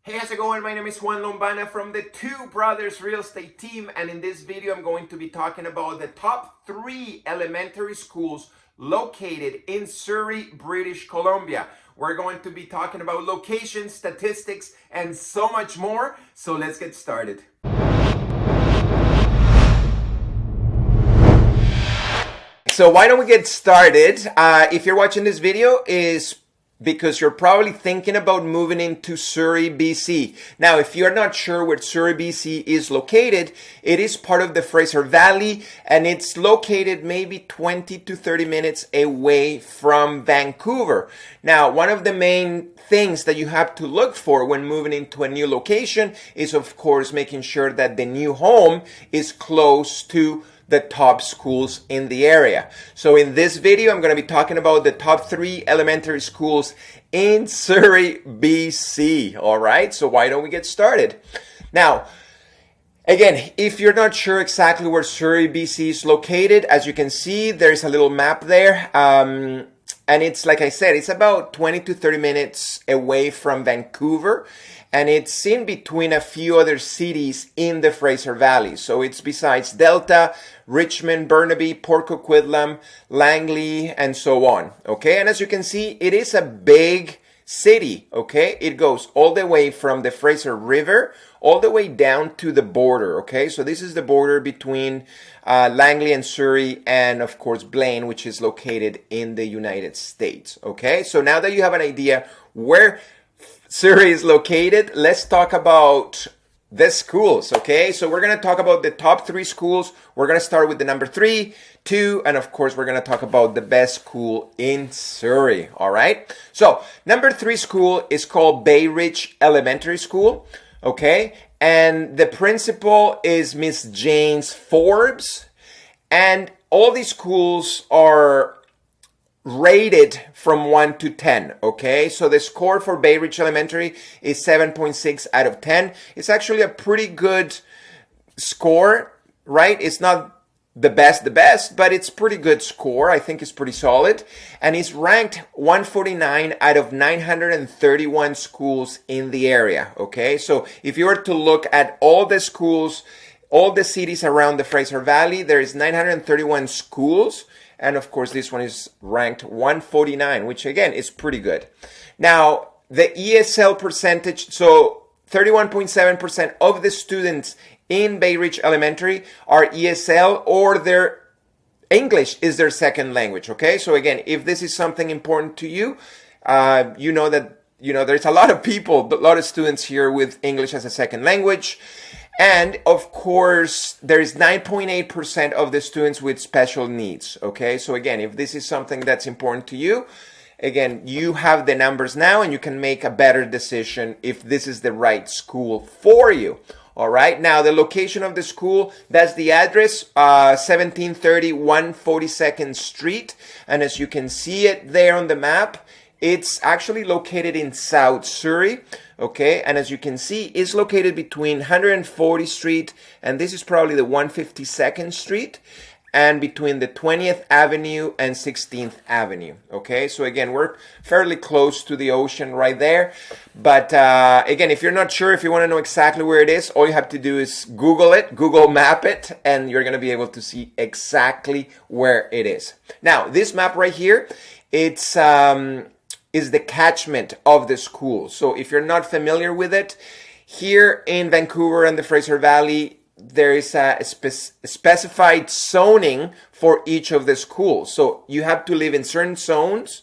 Hey, how's it going? My name is Juan Lombana from the Two Brothers Real Estate Team, and in this video I'm going to be talking about the top 3 elementary schools located in Surrey, British Columbia. We're going to be talking about location, statistics, and so much more. So let's get started. So why don't we get started? If you're watching this video, is because you're probably thinking about moving into Surrey BC. Now, if you're not sure where Surrey BC is located, it is part of the Fraser Valley, and it's located maybe 20 to 30 minutes away from Vancouver. Now, one of the main things that you have to look for when moving into a new location is, of course, making sure that the new home is close to the top schools in the area. So in this video, I'm going to be talking about the top 3 elementary schools in Surrey, BC. All right, so why don't we get started? Now, again, if you're not sure exactly where Surrey, BC is located, as you can see, there's a little map there. And it's, like I said, it's about 20 to 30 minutes away from Vancouver. And it's in between a few other cities in the Fraser Valley. So it's besides Delta, Richmond, Burnaby, Port Coquitlam, Langley, and so on. Okay, and as you can see, it is a big city. Okay, it goes all the way from the Fraser River all the way down to the border. Okay, so this is the border between Langley and Surrey, and of course Blaine, which is located in the United States. Okay, so now that you have an idea where Surrey is located, let's talk about the schools. Okay, so we're going to talk about the top 3 schools. We're going to start with the number 3, 2, and of course we're going to talk about the best school in Surrey. All right, so number 3 school is called Bayridge Elementary School. Okay, and the principal is Miss James Forbes, and all these schools are rated from 1 to 10, okay? So the score for Bayridge Elementary is 7.6 out of 10. It's actually a pretty good score, right? It's not the best, but it's pretty good score. I think it's pretty solid. And it's ranked 149 out of 931 schools in the area, okay? So if you were to look at all the schools, all the cities around the Fraser Valley, there is 931 schools. And of course, this one is ranked 149, which again is pretty good. Now, the ESL percentage, so 31.7% of the students in Bayridge Elementary are ESL, or their English is their second language. Okay, so again, if this is something important to you, you know that there's a lot of people, a lot of students here with English as a second language. And of course, there is 9.8% of the students with special needs. Okay, so again, if this is something that's important to you, again, you have the numbers now and you can make a better decision if this is the right school for you. All right, now the location of the school, that's the address, 1730 142nd Street. And as you can see it there on the map, it's actually located in South Surrey, okay? And as you can see, it's located between 140th Street, and this is probably the 152nd Street, and between the 20th Avenue and 16th Avenue, okay? So again, we're fairly close to the ocean right there. But again, if you're not sure, if you want to know exactly where it is, all you have to do is Google it, Google map it, and you're going to be able to see exactly where it is. Now, this map right here, it's is the catchment of the school. So if you're not familiar with it, here in Vancouver and the Fraser Valley, there is a specified zoning for each of the schools. So you have to live in certain zones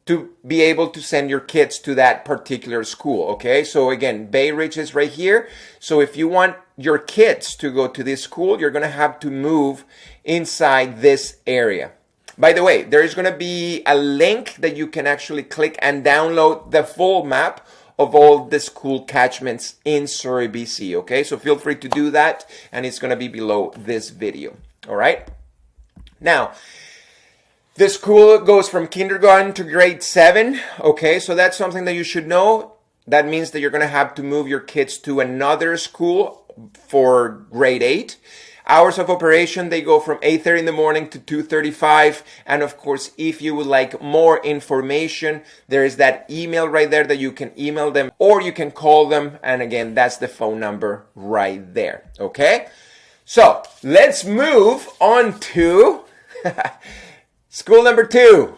to be able to send your kids to that particular school, okay? So again, Bayridge is right here. So if you want your kids to go to this school, you're going to have to move inside this area. By the way, there is going to be a link that you can actually click and download the full map of all the school catchments in Surrey, BC. Okay, so feel free to do that, and it's going to be below this video. All right. Now, the school goes from kindergarten to grade 7. Okay, so that's something that you should know. That means that you're going to have to move your kids to another school for grade 8. Hours of operation, they go from 8:30 in the morning to 2:35. And of course, if you would like more information, there is that email right there that you can email them or you can call them. And again, that's the phone number right there. Okay? So let's move on to school number 2.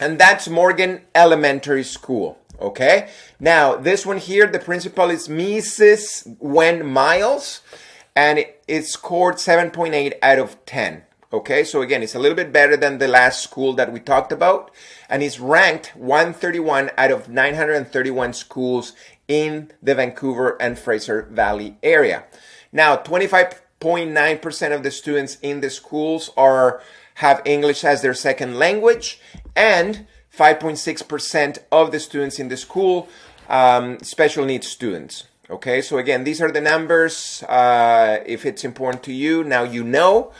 And that's Morgan Elementary School. Okay? Now, this one here, the principal is Mrs. Gwen Miles, and it scored 7.8 out of 10. Okay? So again, it's a little bit better than the last school that we talked about, and it's ranked 131 out of 931 schools in the Vancouver and Fraser Valley area. Now, 25.9% of the students in the schools have English as their second language, and 5.6% of the students in the school, special needs students. Okay, so again, these are the numbers. If it's important to you, now you know.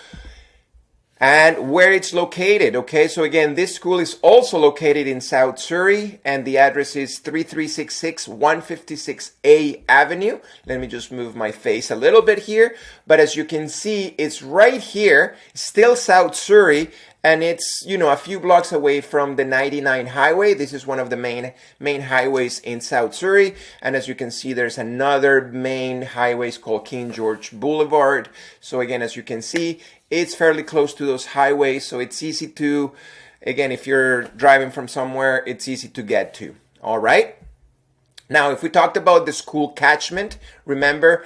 And where it's located. Okay, so again, this school is also located in South Surrey, and the address is 3366 156A Avenue. Let me just move my face a little bit here. But as you can see, it's right here, still South Surrey, and it's, a few blocks away from the 99 highway. This is one of the main highways in South Surrey. And as you can see, there's another main highways called King George Boulevard. So again, as you can see, it's fairly close to those highways. So it's easy to, again, if you're driving from somewhere, it's easy to get to. All right. Now, if we talked about the school catchment, remember,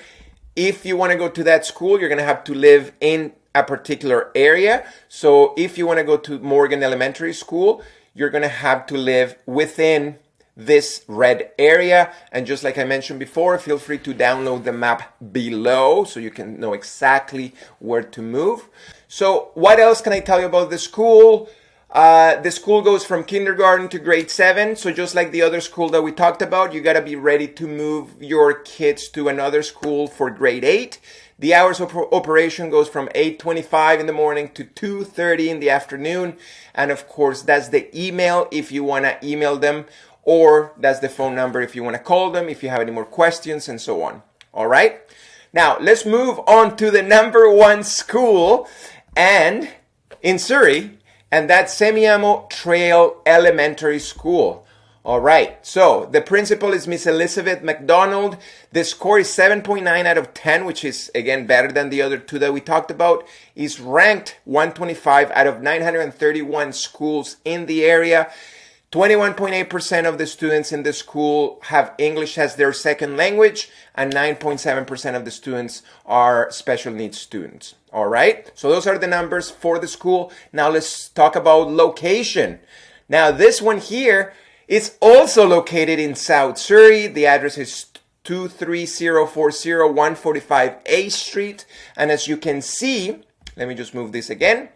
if you want to go to that school, you're going to have to live in a particular area. So if you want to go to Morgan Elementary School, you're going to have to live within this red area. And just like I mentioned before, feel free to download the map below so you can know exactly where to move. So what else can I tell you about the school? The school goes from kindergarten to grade 7. So just like the other school that we talked about, you got to be ready to move your kids to another school for grade 8. The hours of operation goes from 8:25 in the morning to 2:30 in the afternoon. And of course, that's the email if you want to email them, or that's the phone number if you want to call them, if you have any more questions, and so on. All right. Now, let's move on to the number 1 school and in Surrey, and that's Semiahmoo Trail Elementary School. All right, so the principal is Miss Elizabeth McDonald. The score is 7.9 out of 10, which is, again, better than the other 2 that we talked about. Is ranked 125 out of 931 schools in the area. 21.8% of the students in the school have English as their second language, and 9.7% of the students are special needs students. All right, so those are the numbers for the school. Now let's talk about location. Now this one here, it's also located in South Surrey. The address is 23040 145 A Street. And as you can see, let me just move this again.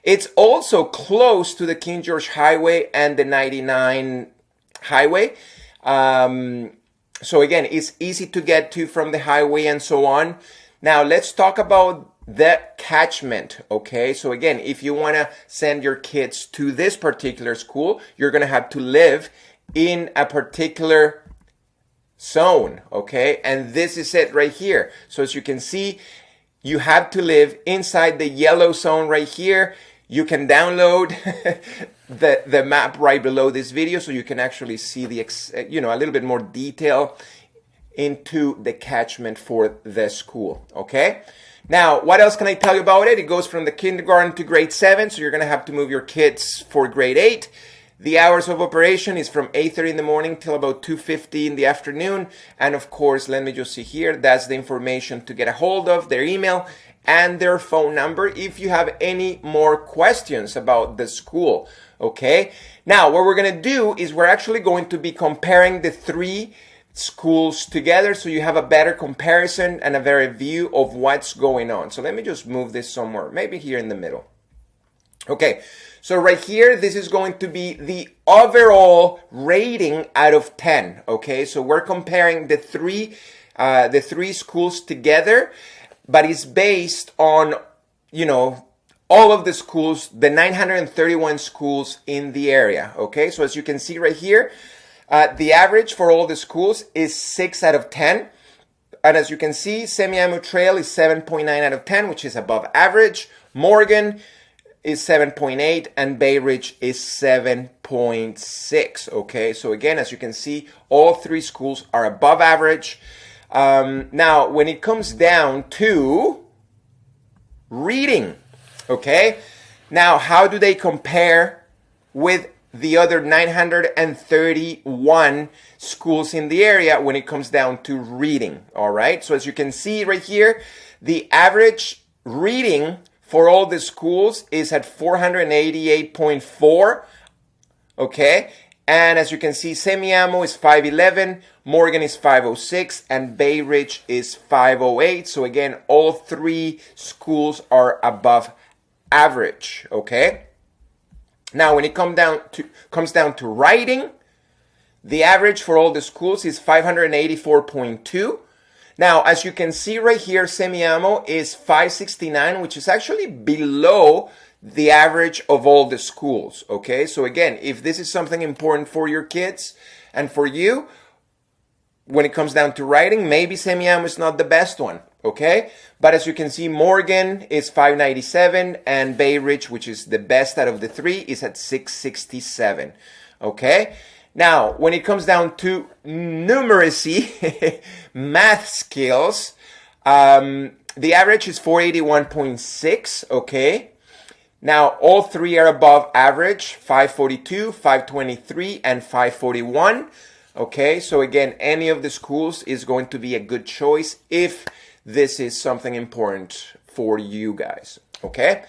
It's also close to the King George Highway and the 99 Highway. So again, it's easy to get to from the highway and so on. Now let's talk about the catchment. Okay, so again, if you want to send your kids to this particular school, you're going to have to live in a particular zone. Okay, and this is it right here. So as you can see, you have to live inside the yellow zone right here. You can download the map right below this video so you can actually see the a little bit more detail into the catchment for the school. Okay. Now, what else can I tell you about it? It goes from the kindergarten to grade 7, so you're going to have to move your kids for grade 8. The hours of operation is from 8:30 in the morning till about 2:50 in the afternoon. And of course, let me just see here, that's the information to get a hold of, their email and their phone number if you have any more questions about the school. Okay? Now, what we're going to do is we're actually going to be comparing the 3 schools together so you have a better comparison and a better view of what's going on. So let me just move this somewhere, maybe here in the middle. Okay, so right here, this is going to be the overall rating out of 10. Okay, so we're comparing the three schools together, but it's based on, all of the schools, the 931 schools in the area. Okay, so as you can see right here, the average for all the schools is 6 out of 10. and as you can see, Semiahmoo Trail is 7.9 out of 10, which is above average. Morgan is 7.8 and Bayridge is 7.6. Okay, so again, as you can see, all three schools are above average. Now, when it comes down to reading, okay, now how do they compare with the other 931 schools in the area when it comes down to reading? All right, so as you can see right here, the average reading for all the schools is at 488.4, okay, and as you can see, Semiahmoo is 511, Morgan is 506, and Bayridge is 508. So again, all three schools are above average, okay? Now, when it comes down to writing, the average for all the schools is 584.2. Now, as you can see right here, Semiahmoo is 569, which is actually below the average of all the schools, okay? So again, if this is something important for your kids and for you, when it comes down to writing, maybe Semiahmoo is not the best one, okay? But as you can see, Morgan is 597 and Bayridge, which is the best out of the three, is at 667, okay? Now, when it comes down to numeracy, math skills, the average is 481.6, okay? Now, all three are above average, 542, 523, and 541. Okay, so again, any of the schools is going to be a good choice if this is something important for you guys. Okay,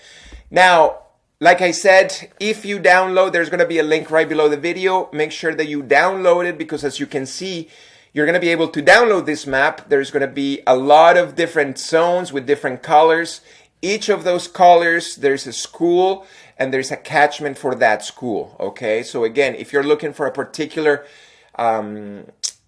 now, like I said, if you download, there's going to be a link right below the video. Make sure that you download it because as you can see, you're going to be able to download this map. There's going to be a lot of different zones with different colors. Each of those colors, there's a school and there's a catchment for that school, okay? So again, if you're looking for a particular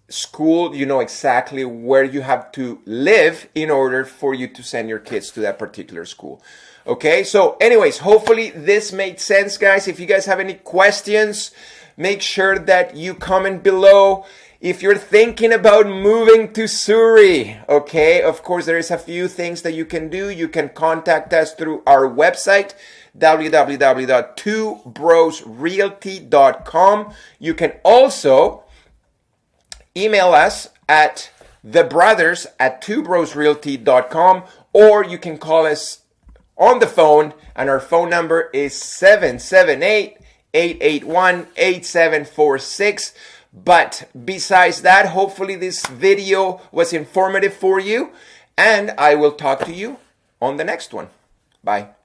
school, you know exactly where you have to live in order for you to send your kids to that particular school, okay? So anyways, hopefully this made sense, guys. If you guys have any questions, make sure that you comment below. If you're thinking about moving to Surrey, okay, of course, there is a few things that you can do. You can contact us through our website, www.twobrosrealty.com. You can also email us at thebrothers@twobrosrealty.com, or you can call us on the phone, and our phone number is 778-881-8746. But besides that, hopefully this video was informative for you, and I will talk to you on the next one. Bye.